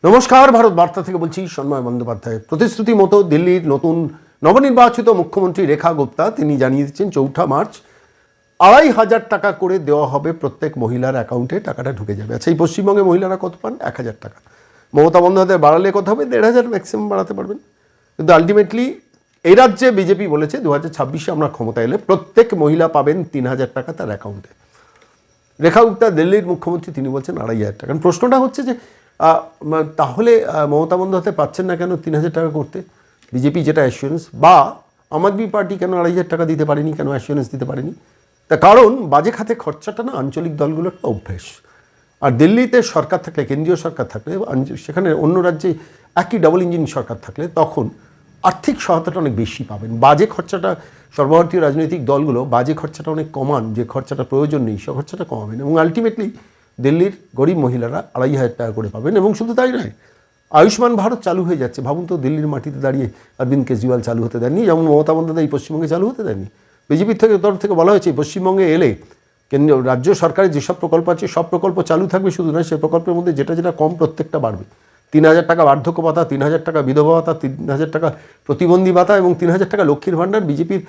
নমস্কার, ভারত বার্তা থেকে বলছি সন্ময় বন্দ্যোপাধ্যায়। প্রতিশ্রুতি মতো দিল্লির নতুন নবনির্বাচিত মুখ্যমন্ত্রী রেখা গুপ্তা তিনি জানিয়ে দিচ্ছেন 4 মার্চ 2,500 টাকা করে দেওয়া হবে প্রত্যেক মহিলার অ্যাকাউন্টে, টাকাটা ঢুকে যাবে। আচ্ছা, এই পশ্চিমবঙ্গে মহিলারা কত পান? 1,000 টাকা। মমতা বন্দ্যোপাধ্যায় বাড়ালে কত হবে? 1,500 ম্যাক্সিমাম বাড়াতে পারবেন। কিন্তু আলটিমেটলি এই রাজ্যে বিজেপি বলেছে 2026-এ আমরা ক্ষমতায় এলে প্রত্যেক মহিলা পাবেন 3,000 টাকা তার অ্যাকাউন্টে। রেখা গুপ্তা দিল্লির মুখ্যমন্ত্রী, তিনি বলছেন 2,500 টাকা। প্রশ্নটা হচ্ছে যে তাহলে মমতা বন্দ্যোপাধ্যায় পাচ্ছেন না কেন 3,000 টাকা করতে? বিজেপি যেটা অ্যাসিওরেন্স, বা আম আদমি পার্টি কেন 2,500 টাকা দিতে পারেনি, কেন অ্যাসিওরেন্স দিতে পারেনি? তার কারণ বাজে খাতে খরচাটা না আঞ্চলিক দলগুলোর একটা অভ্যেস। আর দিল্লিতে সরকার থাকলে, কেন্দ্রীয় সরকার থাকলে, সেখানে অন্য রাজ্যে একই ডাবল ইঞ্জিন সরকার থাকলে তখন আর্থিক সহায়তাটা অনেক বেশি পাবেন। বাজে খরচাটা সর্বভারতীয় রাজনৈতিক দলগুলো বাজে খরচাটা অনেক কমান, যে খরচাটা প্রয়োজন নেই সে খরচাটা কমাবেন, এবং আলটিমেটলি দিল্লির গরিব মহিলারা 2,500 টাকা করে পাবেন। এবং শুধু তাই নয়, আয়ুষ্মান ভারত চালু হয়ে যাচ্ছে। ভাবুন তো, দিল্লির মাটিতে দাঁড়িয়ে অরবিন্দ কেজরিওয়াল চালু হতে দেননি, যেমন মমতা বন্দ্যোপাধ্যায় এই পশ্চিমবঙ্গে চালু হতে দেননি। বিজেপির তরফ থেকে বলা হয়েছে পশ্চিমবঙ্গে এলে কেন্দ্রীয় রাজ্য সরকারের যেসব প্রকল্প আছে সব প্রকল্প চালু থাকবে, শুধু নয় সে প্রকল্পের মধ্যে যেটা যেটা কম প্রত্যেকটা বাড়বে। 3,000 টাকা বার্ধক্য ভাতা, 3,000 টাকা বিধবা ভাতা, 3,000 টাকা প্রতিবন্ধী ভাতা এবং 3,000 টাকা লক্ষ্মীর ভাণ্ডার বিজেপির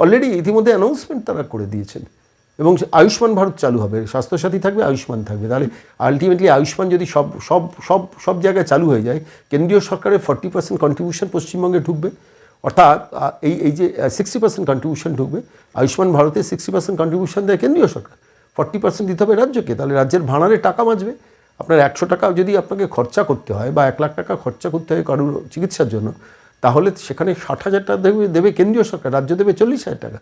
অলরেডি ইতিমধ্যে অ্যানাউন্সমেন্ট তারা করে দিয়েছেন। এবং আয়ুষ্মান ভারত চালু হবে, স্বাস্থ্যসাথী থাকবে, আয়ুষ্মান থাকবে। তাহলে আলটিমেটলি আয়ুষ্মান যদি সব সব সব সব জায়গায় চালু হয়ে যায়, কেন্দ্রীয় সরকারের 40% কন্ট্রিবিউশন পশ্চিমবঙ্গে ঢুকবে, অর্থাৎ এই যে 60% কন্ট্রিবিউশন ঢুকবে আয়ুষ্মান ভারতে, 60% কন্ট্রিবিউশন দেয় কেন্দ্রীয় সরকার, 40% দিতে হবে রাজ্যকে। তাহলে রাজ্যের ভাড়ারে টাকা বাঁচবে। আপনার 100 টাকা যদি আপনাকে খরচা করতে হয় বা 1 লাখ টাকা খরচা করতে হয় কারোর চিকিৎসার জন্য, তাহলে সেখানে 60,000 টাকা দেবে কেন্দ্রীয় সরকার, রাজ্য দেবে 40,000 টাকা।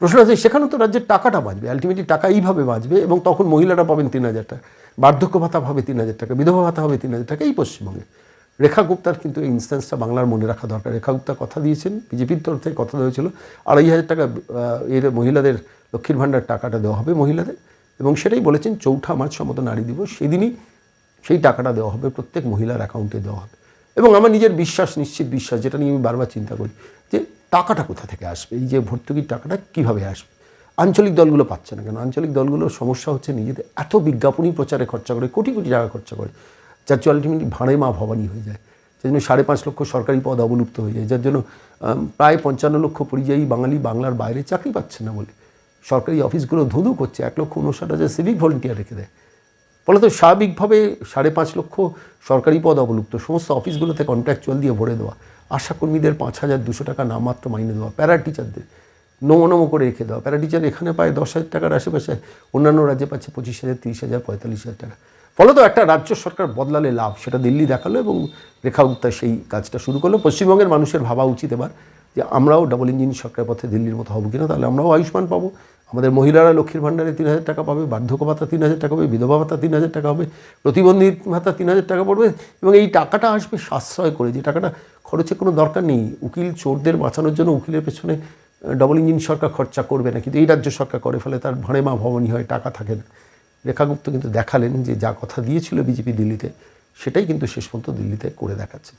প্রশ্ন আছে, সেখানে তো রাজ্যের টাকাটা বাঁচবে, আলটিমেটলি টাকা এইভাবে বাঁচবে, এবং তখন মহিলারা পাবেন 3,000 টাকা, বার্ধক্য ভাতা হবে 3,000 টাকা, বিধবা ভাতা হবে 3,000 টাকা এই পশ্চিমবঙ্গে। রেখা গুপ্তার কিন্তু এই ইনস্ট্যান্সটা বাংলার মনে রাখা দরকার। রেখা গুপ্তা কথা দিয়েছেন, বিজেপির তরফ থেকে কথা হয়েছিল 2,500 টাকা এর মহিলাদের লক্ষ্মীর ভাণ্ডার টাকাটা দেওয়া হবে মহিলাদের, এবং সেটাই বলেছেন 4 মার্চ সমত নারী দিবস, সেদিনই সেই টাকাটা দেওয়া হবে, প্রত্যেক মহিলার অ্যাকাউন্টে দেওয়া হবে। এবং আমার নিজের বিশ্বাস, নিশ্চিত বিশ্বাস, যেটা নিয়ে আমি বারবার চিন্তা করি যে টাকাটা কোথা থেকে আসবে, এই যে ভর্তুকির টাকাটা কীভাবে আসবে? আঞ্চলিক দলগুলো পাচ্ছে না কেন? আঞ্চলিক দলগুলোর সমস্যা হচ্ছে নিজেদের এত বিজ্ঞাপনী প্রচারে খরচা করে, কোটি কোটি টাকা খরচা করে, যার জন্য আলটিমেটলি ভাঁড়ে মা ভবানী হয়ে যায়, যার জন্য 5.5 লক্ষ সরকারি পদ অবলুপ্ত হয়ে যায়, যার জন্য প্রায় 55 লক্ষ পরিযায়ী বাঙালি বাংলার বাইরে চাকরি পাচ্ছে না বলে সরকারি অফিসগুলো ধুধু করছে, 1,59,000 সিভিক ভলেন্টিয়ার রেখে দেয়। ফলে তো স্বাভাবিকভাবে 5.5 লক্ষ সরকারি পদ অবলুপ্ত, সমস্ত অফিসগুলোতে কন্ট্রাকচুয়াল দিয়ে ভরে দেওয়া, আশাকর্মীদের 5,200 টাকা নামমাত্র মাইনে দেওয়া, প্যারা টিচারদের নমো করে রেখে দেওয়া। প্যারা টিচার এখানে পায় 10,000 টাকার আশেপাশে, অন্যান্য রাজ্যে পাচ্ছে 25,000, 30,000, 45,000 টাকা। ফলে তো একটা রাজ্য সরকার বদলালে লাভ, সেটা দিল্লি দেখালো, এবং রেখা গুপ্তা সেই কাজটা শুরু করলো। পশ্চিমবঙ্গের মানুষের ভাবা উচিত এবার যে আমরাও ডাবল ইঞ্জিন সরকারের পথে দিল্লির মতো হবো কিনা, তাহলে আমরাও আয়ুষ্মান পাবো, আমাদের মহিলারা লক্ষ্মীর ভাণ্ডারে 3,000 টাকা পাবে, বার্ধক্য ভাতা 3,000 টাকা পাবে, বিধবা ভাতা 3,000 টাকা হবে, প্রতিবন্ধী ভাতা 3,000 টাকা পড়বে, এবং এই টাকাটা আসবে সাশ্রয় করে, যে টাকাটা খরচের কোনো দরকার নেই। উকিল চোরদের বাঁচানোর জন্য উকিলের পেছনে ডাবল ইঞ্জিন সরকার খরচা করবে না, কিন্তু এই রাজ্য সরকার করে, ফলে তার ভাঁড়ে মা ভবানী হয়, টাকা থাকে না। রেখা গুপ্তা কিন্তু দেখালেন যে যা কথা দিয়েছিল বিজেপি দিল্লিতে, সেটাই কিন্তু শেষ পর্যন্ত দিল্লিতে করে দেখাচ্ছে।